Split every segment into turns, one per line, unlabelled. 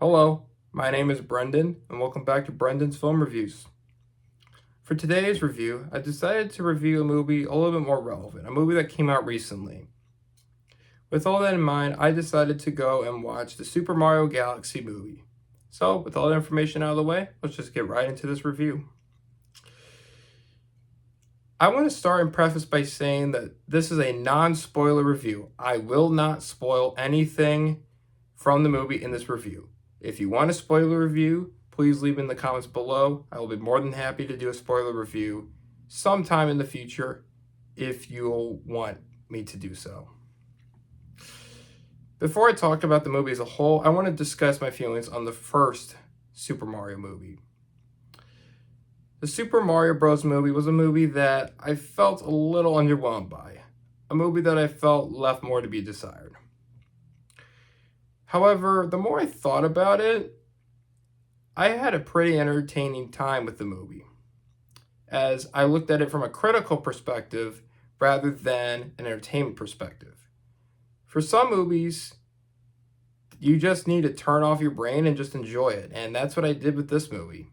Hello, my name is Brendan, and welcome back to Brendan's Film Reviews. For today's review, I decided to review a movie a little bit more relevant, a movie that came out recently. With all that in mind, I decided to go and watch the Super Mario Galaxy movie. So, with all that information out of the way, let's just get right into this review. I want to start and preface by saying that this is a non-spoiler review. I will not spoil anything from the movie in this review. If you want a spoiler review, please leave in the comments below. I will be more than happy to do a spoiler review sometime in the future if you'll want me to do so. Before I talk about the movie as a whole, I want to discuss my feelings on the first Super Mario movie. The Super Mario Bros. Movie was a movie that I felt a little underwhelmed by, a movie that I felt left more to be desired. However, the more I thought about it, I had a pretty entertaining time with the movie, as I looked at it from a critical perspective rather than an entertainment perspective. For some movies, you just need to turn off your brain and just enjoy it, and that's what I did with this movie.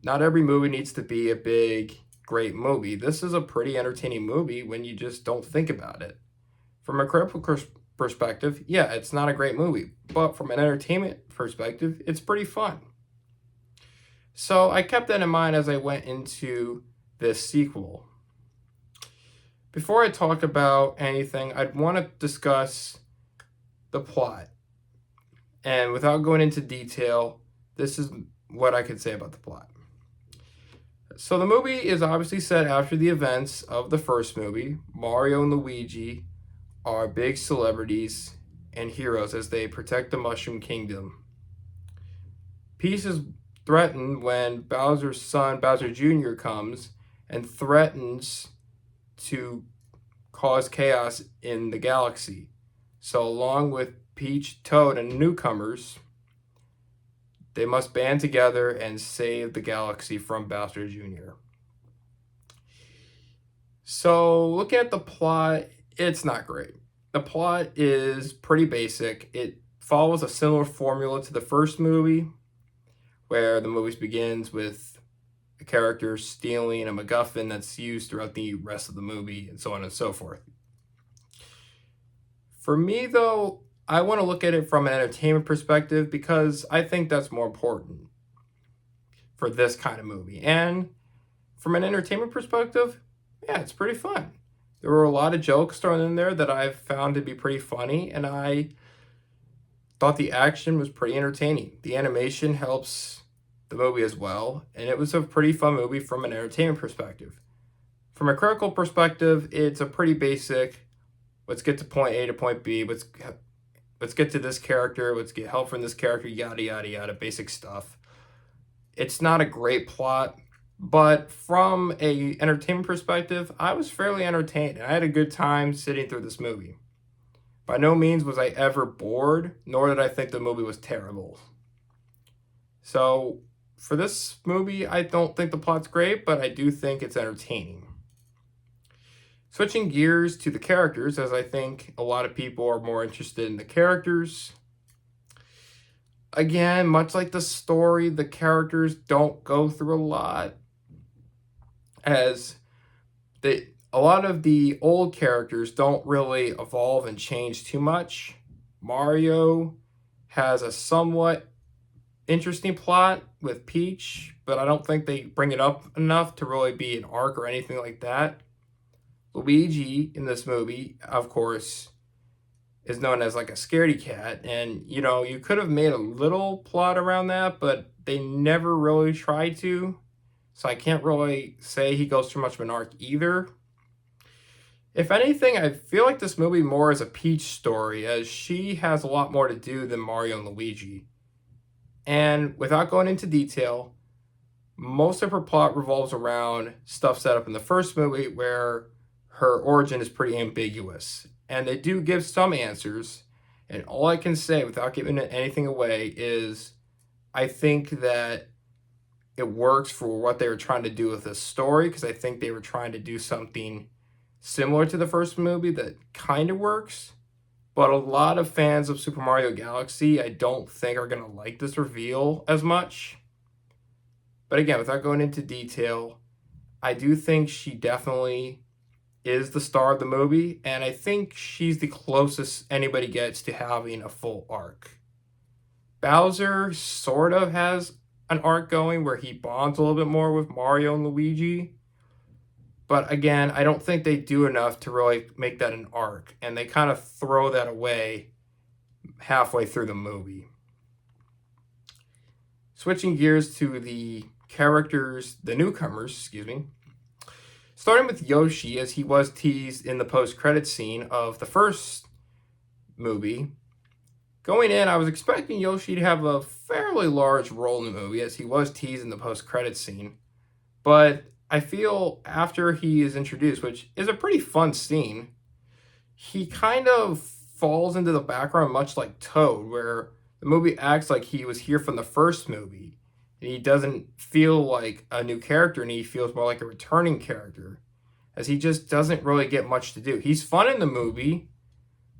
Not every movie needs to be a big, great movie. This is a pretty entertaining movie when you just don't think about it. From a critical perspective, yeah, it's not a great movie, but from an entertainment perspective, it's pretty fun. So I kept that in mind as I went into this sequel. Before I talk about anything, I'd want to discuss the plot. And without going into detail, this is what I could say about the plot. So the movie is obviously set after the events of the first movie. Mario and Luigi are big celebrities and heroes as they protect the Mushroom Kingdom. Peace is threatened when Bowser's son, Bowser Jr., comes and threatens to cause chaos in the galaxy. So along with Peach, Toad, and newcomers, they must band together and save the galaxy from Bowser Jr. So looking at the plot, it's not great. The plot is pretty basic. It follows a similar formula to the first movie, where the movie begins with a character stealing a MacGuffin that's used throughout the rest of the movie, and so on and so forth. For me, though, I want to look at it from an entertainment perspective because I think that's more important for this kind of movie. And from an entertainment perspective, yeah, it's pretty fun. There were a lot of jokes thrown in there that I've found to be pretty funny, and I thought the action was pretty entertaining. The animation helps the movie as well, and it was a pretty fun movie from an entertainment perspective. From a critical perspective, it's a pretty basic, let's get to point A to point B, let's get to this character, let's get help from this character, yada, yada, yada, basic stuff. It's not a great plot, but from a entertainment perspective, I was fairly entertained, and I had a good time sitting through this movie. By no means was I ever bored, nor did I think the movie was terrible. So, for this movie, I don't think the plot's great, but I do think it's entertaining. Switching gears to the characters, as I think a lot of people are more interested in the characters. Again, much like the story, the characters don't go through a lot, as a lot of the old characters don't really evolve and change too much. Mario has a somewhat interesting plot with Peach, but I don't think they bring it up enough to really be an arc or anything like that. Luigi in this movie, of course, is known as like a scaredy cat, and you could have made a little plot around that, but they never really tried to, so I can't really say he goes through much of an arc either. If anything, I feel like this movie more is a Peach story, as she has a lot more to do than Mario and Luigi. And without going into detail, most of her plot revolves around stuff set up in the first movie where her origin is pretty ambiguous. And they do give some answers, and all I can say without giving anything away is I think that it works for what they were trying to do with the story, because I think they were trying to do something similar to the first movie that kind of works. But a lot of fans of Super Mario Galaxy, I don't think are going to like this reveal as much. But again, without going into detail, I do think she definitely is the star of the movie, and I think she's the closest anybody gets to having a full arc. Bowser sort of has an arc going where he bonds a little bit more with Mario and Luigi. But again, I don't think they do enough to really make that an arc, and they kind of throw that away halfway through the movie. Switching gears to the characters, the newcomers, excuse me. Starting with Yoshi, as he was teased in the post-credit scene of the first movie. Going in, I was expecting Yoshi to have a fairly large role in the movie, as he was teased in the post-credit scene. But I feel after he is introduced, which is a pretty fun scene, he kind of falls into the background much like Toad, where the movie acts like he was here from the first movie. And he doesn't feel like a new character, and he feels more like a returning character, as he just doesn't really get much to do. He's fun in the movie,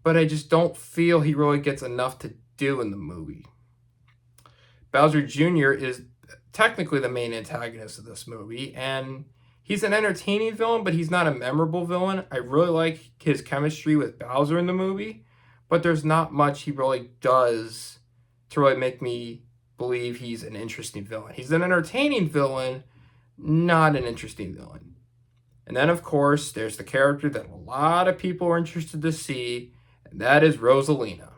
but I just don't feel he really gets enough to do in the movie. Bowser Jr. is technically the main antagonist of this movie, and he's an entertaining villain, but he's not a memorable villain. I really like his chemistry with Bowser in the movie, but there's not much he really does to really make me believe he's an interesting villain. He's an entertaining villain, not an interesting villain. And then, of course, there's the character that a lot of people are interested to see, and that is Rosalina.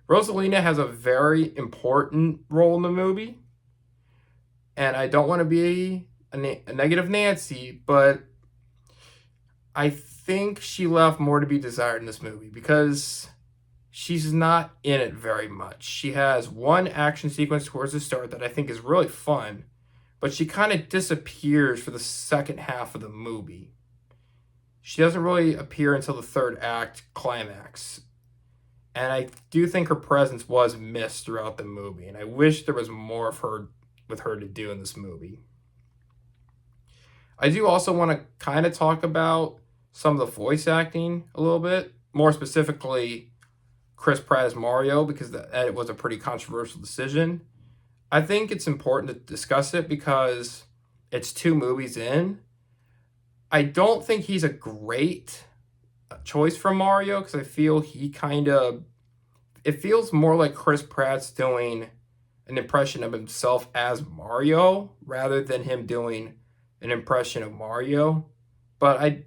Rosalina has a very important role in the movie, and I don't want to be a negative Nancy, but I think she left more to be desired in this movie, because she's not in it very much. She has one action sequence towards the start that I think is really fun, but she kind of disappears for the second half of the movie. She doesn't really appear until the third act climax. And I do think her presence was missed throughout the movie, and I wish there was more of her with her to do in this movie. I do also want to kind of talk about some of the voice acting a little bit, more specifically Chris Pratt as Mario, because it was a pretty controversial decision. I think it's important to discuss it because it's 2 movies in. I don't think he's a great choice for Mario, because I feel it feels more like Chris Pratt's doing an impression of himself as Mario rather than him doing an impression of Mario. But I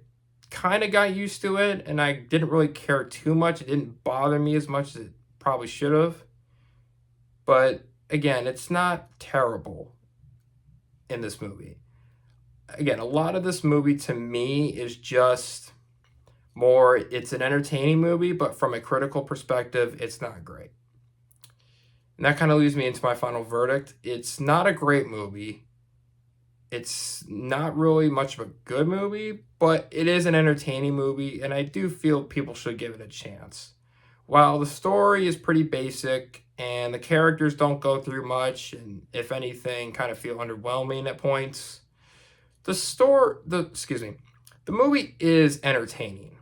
kind of got used to it, and I didn't really care too much. It didn't bother me as much as it probably should have. But again, it's not terrible in this movie. Again, a lot of this movie to me is just more, it's an entertaining movie, but from a critical perspective, it's not great. And that kind of leads me into my final verdict. It's not a great movie. It's not really much of a good movie, but it is an entertaining movie, and I do feel people should give it a chance. While the story is pretty basic and the characters don't go through much, and if anything, kind of feel underwhelming at points, the movie is entertaining.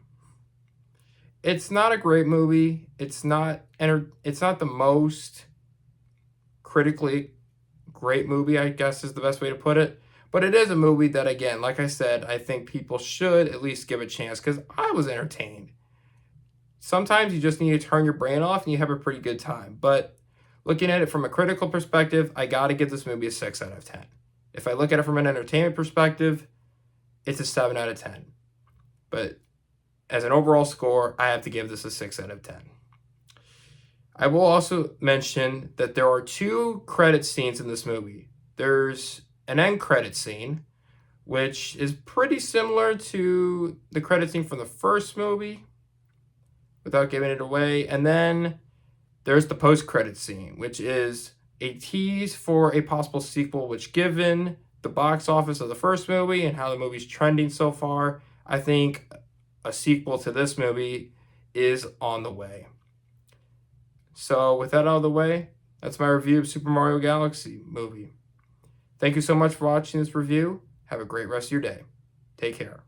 It's not a great movie. It's not the most critically great movie, I guess is the best way to put it. But it is a movie that, again, like I said, I think people should at least give a chance, because I was entertained. Sometimes you just need to turn your brain off and you have a pretty good time. But looking at it from a critical perspective, I got to give this movie a 6 out of 10. If I look at it from an entertainment perspective, it's a 7 out of 10. But as an overall score, I have to give this a 6 out of 10. I will also mention that there are 2 credit scenes in this movie. There's an end credit scene, which is pretty similar to the credit scene from the first movie, without giving it away. And then there's the post-credit scene, which is a tease for a possible sequel, which, given the box office of the first movie and how the movie's trending so far, I think a sequel to this movie is on the way. So with that out of the way, that's my review of Super Mario Galaxy movie. Thank you so much for watching this review. Have a great rest of your day. Take care.